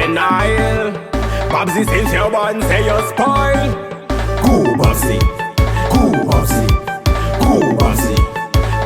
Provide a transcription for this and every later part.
denial. Babbzy, since you're born, say you spoil. Go Babbzy, go Babbzy, go Babbzy,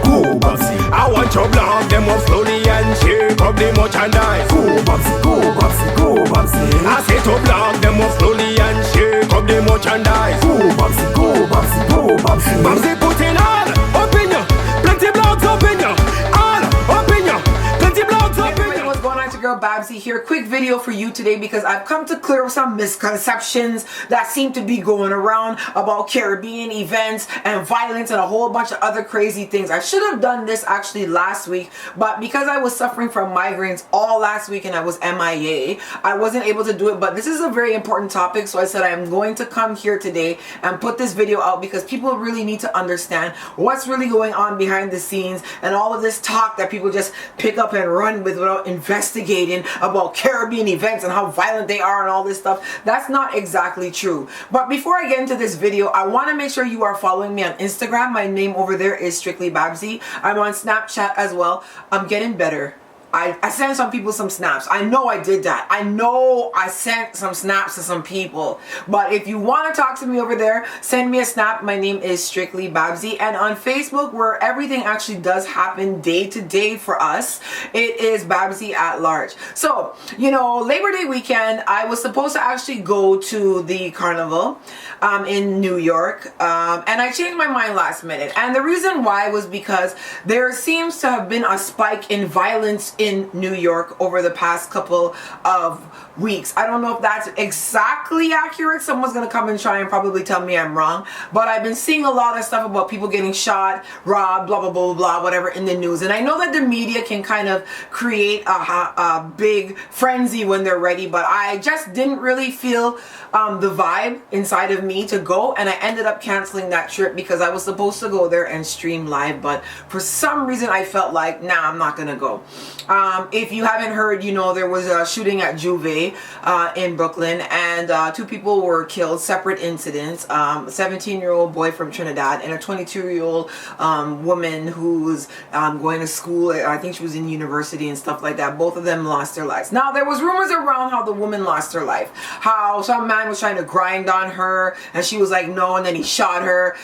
go Babbzy. I want your block them up slowly and shape up the merchandise. Go Babbzy, go Babbzy, go Babbzy. I say to block them up slowly and shape up the merchandise. Go Babbzy, go Babbzy, go Babbzy. Babbzy putting all up in you, plenty blocks up in you, all up in you, plenty blocks up in you. What's going on? It's your girl Babbzy here. Quick video for you today because I've come to clear up some misconceptions that seem to be going around about Caribbean events and violence and a whole bunch of other crazy things. I should have done this actually last week, but because I was suffering from migraines all last week and I was MIA, I wasn't able to do it. But this is a very important topic, so I said I'm going to come here today and put this video out because people really need to understand what's really going on behind the scenes and all of this talk that people just pick up and run with without investigating about Caribbean events and how violent they are and all this stuff. That's not exactly true. But before I get into this video, I want to make sure you are following me on Instagram. My name over there is Strictly Babbzy. I'm on Snapchat as well. I'm getting better. I sent some people some snaps. I know I did that. I know I sent some snaps to some people. But if you want to talk to me over there, send me a snap. My name is Strictly Babbzy. And on Facebook, where everything actually does happen day to day for us, it is Babbzy at large. So, you know, Labor Day weekend, I was supposed to actually go to the carnival in New York. And I changed my mind last minute. And the reason why was because there seems to have been a spike in violence in New York over the past couple of weeks. I don't know if that's exactly accurate. Someone's gonna come and try and probably tell me I'm wrong, but I've been seeing a lot of stuff about people getting shot, robbed, blah blah blah blah, whatever in the news. And I know that the media can kind of create a big frenzy when they're ready, but I just didn't really feel the vibe inside of me to go, and I ended up canceling that trip because I was supposed to go there and stream live, but for some reason I felt like, nah, I'm not gonna go. If you haven't heard, you know, there was a shooting at Juve in Brooklyn, and 2 people were killed, separate incidents. A 17-year-old boy from Trinidad and a 22-year-old woman who's going to school. I think she was in university and stuff like that. Both of them lost their lives. Now, there was rumors around how the woman lost her life, how some man was trying to grind on her and she was like no, and then he shot her.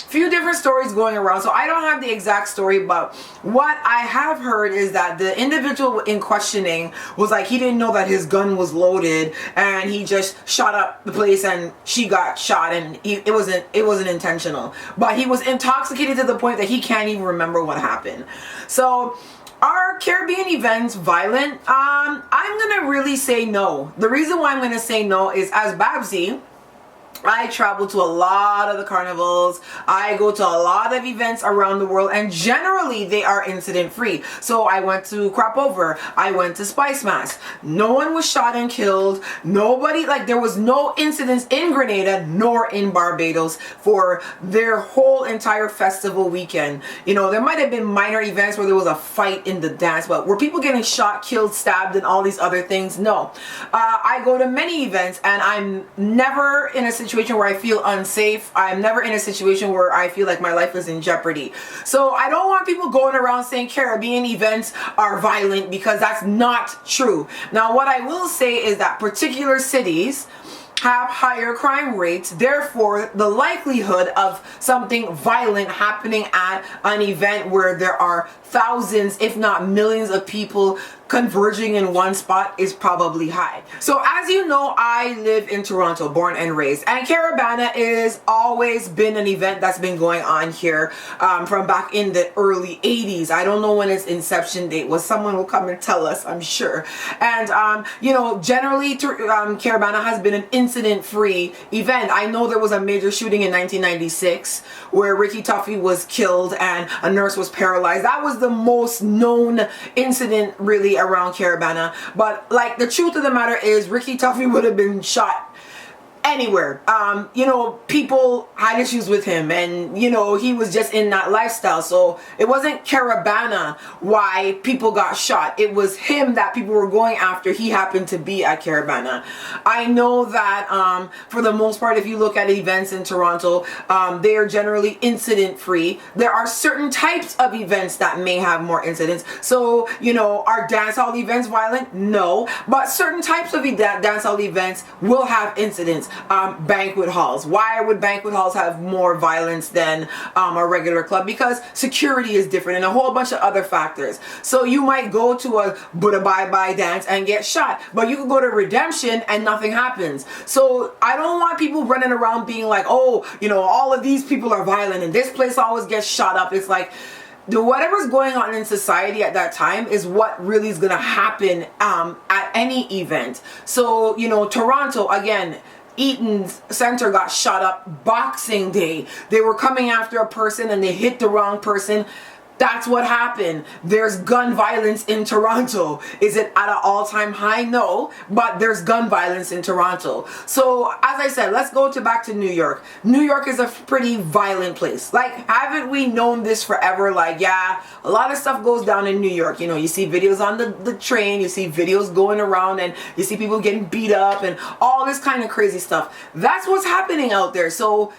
Few different stories going around, so I don't have the exact story, but what I have heard is that the individual in questioning was like he didn't know that his gun was loaded and he just shot up the place and she got shot, and it wasn't intentional, but he was intoxicated to the point that he can't even remember what happened. So are Caribbean events violent? I'm gonna really say no. The reason why I'm gonna say no is, as Babbzy, I travel to a lot of the carnivals. I go to a lot of events around the world, and generally they are incident free. So I went to Crop Over, I went to Spice Mass. No one was shot and killed. Nobody, like, there was no incidents in Grenada nor in Barbados for their whole entire festival weekend. You know, there might have been minor events where there was a fight in the dance, but were people getting shot, killed, stabbed, and all these other things? No. I go to many events and I'm never in a situation where I feel unsafe. I'm never in a situation where I feel like my life is in jeopardy. So I don't want people going around saying Caribbean events are violent, because that's not true. Now, what I will say is that particular cities have higher crime rates, therefore the likelihood of something violent happening at an event where there are thousands, if not millions of people converging in one spot is probably high. So as you know, I live in Toronto, born and raised, and Caribana is always been an event that's been going on here from back in the early 80s. I don't know when its inception date was. Someone will come and tell us, I'm sure. And you know, generally Caribana has been an incident-free event. I know there was a major shooting in 1996 where Ricky Tuffy was killed and a nurse was paralyzed. That was the most known incident really around Caribana, but like the truth of the matter is Ricky Tuffy would have been shot anywhere. You know, people had issues with him, and you know, he was just in that lifestyle. So it wasn't Caribana why people got shot. It was him that people were going after. He happened to be at Caribana. I know that for the most part, if you look at events in Toronto, they are generally incident free. There are certain types of events that may have more incidents. So, you know, are dancehall events violent? No. But certain types of dancehall events will have incidents. Banquet halls. Why would banquet halls have more violence than a regular club? Because security is different and a whole bunch of other factors. So you might go to a Buddha Bye Bye dance and get shot, but you could go to Redemption and nothing happens. So I don't want people running around being like, oh, you know, all of these people are violent and this place always gets shot up. It's like, whatever's going on in society at that time is what really is going to happen at any event. So, you know, Toronto, again, Eaton Center got shot up Boxing Day. They were coming after a person and they hit the wrong person. That's what happened. There's gun violence in Toronto. Is it at an all-time high? No, but there's gun violence in Toronto. So as I said, let's go back to New York. New York is a pretty violent place. Like, haven't we known this forever? Like, yeah, a lot of stuff goes down in New York. You know, you see videos on the train, you see videos going around, and you see people getting beat up and all this kind of crazy stuff. That's what's happening out there. So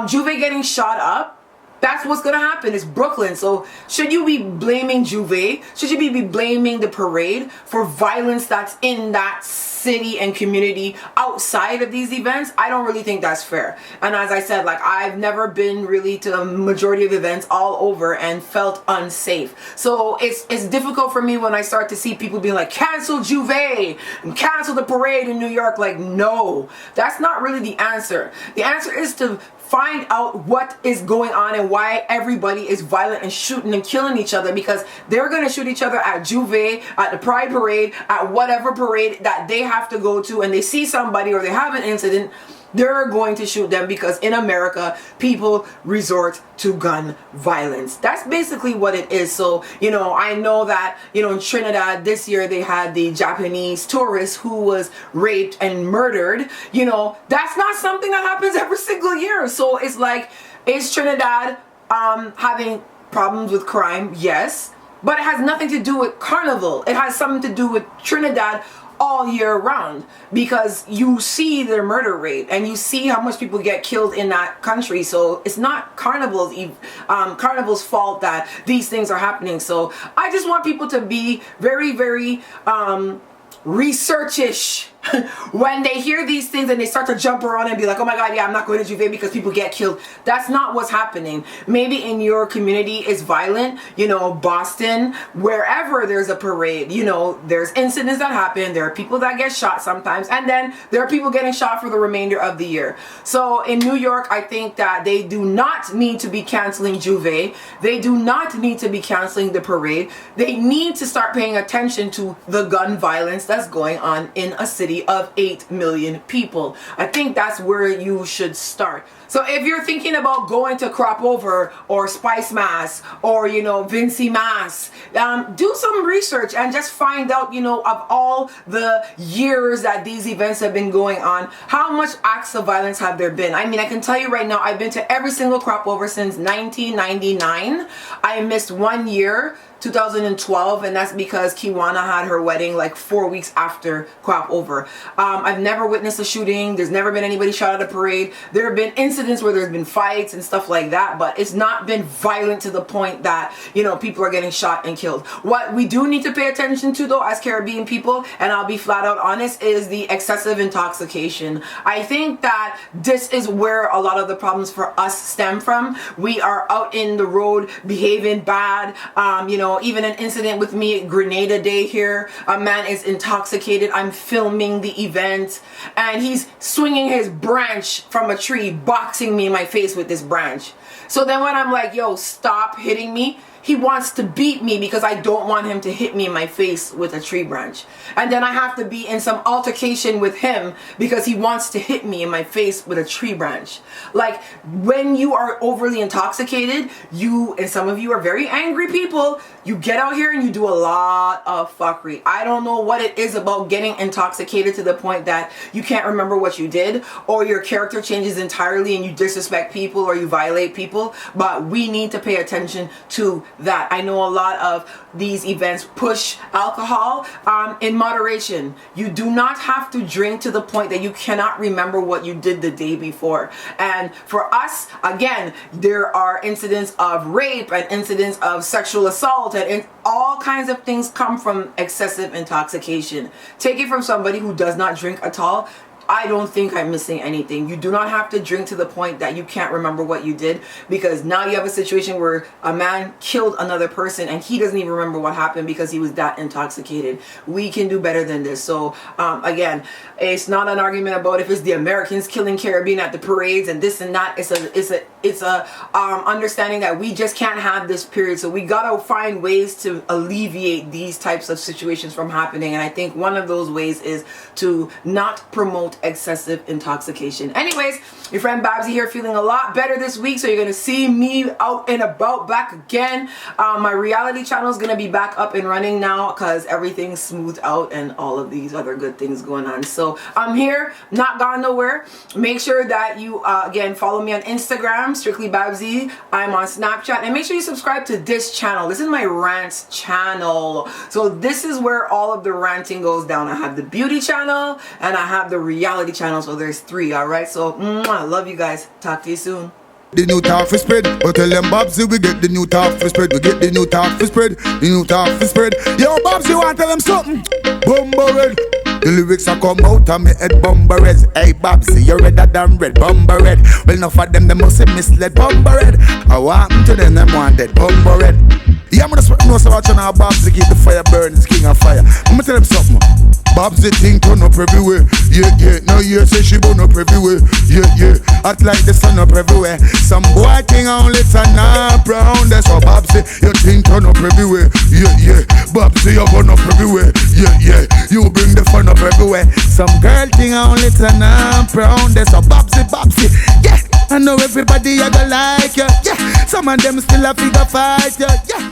Juve getting shot up, that's what's going to happen. It's Brooklyn. So should you be blaming Juve? Should you be blaming the parade for violence that's in that city and community outside of these events? I don't really think that's fair. And as I said, like, I've never been really to the majority of events all over and felt unsafe. So it's difficult for me when I start to see people being like, cancel Juve and cancel the parade in New York. Like, no, that's not really the answer. The answer is to find out what is going on and why everybody is violent and shooting and killing each other, because they're going to shoot each other at Juve, at the Pride Parade, at whatever parade that they have to go to, and they see somebody or they have an incident, they're going to shoot them because in America, people resort to gun violence. That's basically what it is. So, you know, I know that, you know, in Trinidad this year, they had the Japanese tourist who was raped and murdered. You know, that's not something that happens every single year. So it's like, is Trinidad having problems with crime? Yes. But it has nothing to do with Carnival. It has something to do with Trinidad all year round, because you see their murder rate and you see how much people get killed in that country. So it's not Carnival's fault that these things are happening. So I just want people to be very, very researchish when they hear these things and they start to jump around and be like, oh my God, yeah, I'm not going to Juve because people get killed. That's not what's happening. Maybe in your community it's violent, you know, Boston, wherever there's a parade, you know, there's incidents that happen. There are people that get shot sometimes, and then there are people getting shot for the remainder of the year. So in New York, I think that they do not need to be canceling Juve. They do not need to be canceling the parade. They need to start paying attention to the gun violence that's going on in a city of 8 million people. I think that's where you should start. So if you're thinking about going to Crop Over or Spice Mass or, you know, Vincy Mass, do some research and just find out, you know, of all the years that these events have been going on, how much acts of violence have there been. I mean, I can tell you right now, I've been to every single Crop Over since 1999. I missed 1 year, 2012, and that's because Kiwana had her wedding like 4 weeks after Crop Over. I've never witnessed a shooting. There's never been anybody shot at a parade. There have been incidents where there's been fights and stuff like that, but it's not been violent to the point that, you know, people are getting shot and killed. What we do need to pay attention to, though, as Caribbean people, and I'll be flat out honest, is the excessive intoxication. I think that this is where a lot of the problems for us stem from. We are out in the road behaving bad, you know, even an incident with me at Grenada Day here. A man is intoxicated. I'm filming the event and he's swinging his branch from a tree, boxing me in my face with this branch. So then when I'm like, yo, stop hitting me, he wants to beat me because I don't want him to hit me in my face with a tree branch. And then I have to be in some altercation with him because he wants to hit me in my face with a tree branch. Like, when you are overly intoxicated, and some of you are very angry people, you get out here and you do a lot of fuckery. I don't know what it is about getting intoxicated to the point that you can't remember what you did, or your character changes entirely and you disrespect people or you violate people, but we need to pay attention to that. I know a lot of these events push alcohol in moderation. You do not have to drink to the point that you cannot remember what you did the day before. And for us, again, there are incidents of rape and incidents of sexual assault, and all kinds of things come from excessive intoxication. Take it from somebody who does not drink at all. I don't think I'm missing anything. You do not have to drink to the point that you can't remember what you did, because now you have a situation where a man killed another person and he doesn't even remember what happened because he was that intoxicated. We can do better than this. So again, it's not an argument about if it's the Americans killing Caribbean at the parades and this and that. It's a understanding that we just can't have this, period. So we gotta find ways to alleviate these types of situations from happening. And I think one of those ways is to not promote excessive intoxication. Anyways, your friend Babbzy here, feeling a lot better this week, so you're gonna see me out and about back again. My reality channel is gonna be back up and running now because everything's smoothed out and all of these other good things going on. So I'm here, not gone nowhere. Make sure that you again follow me on Instagram, Strictly Babbzy. I'm on Snapchat, and make sure you subscribe to this channel. This is my rants channel. So this is where all of the ranting goes down. I have the beauty channel and I have the reality channel, so there's 3. All right, so I love you guys. Talk to you soon. The new talk for spread, but tell them Babbzy we get the new talk for spread. We get the new talk for spread, the new talk for spread. Yo, Babbzy want tell them something. Bumba red. The lyrics are come out of me head, bumba red. Hey Babbzy, you're redder than red, bumba red. Well, enough of them must have misled, bumba red. I want to them want that, bumba red. Yeah, I'm gonna know so much on how Babbzy keep the fire burning, is king of fire. I'm gonna tell them something. Babbzy thing turn up everywhere. Yeah, yeah, no, yeah, say she burn up everywhere. Yeah, yeah, act like the sun up everywhere. Some boy thing only turn up round. That's what Babbzy, your thing turn up everywhere. Yeah, yeah, Babbzy, you burn up everywhere. Yeah, yeah, you bring the fun up everywhere. Some girl thing only turn up round. That's what Babbzy, Babbzy, yeah. I know everybody I go like you, yeah. Some of them still a figure fight, yeah, yeah.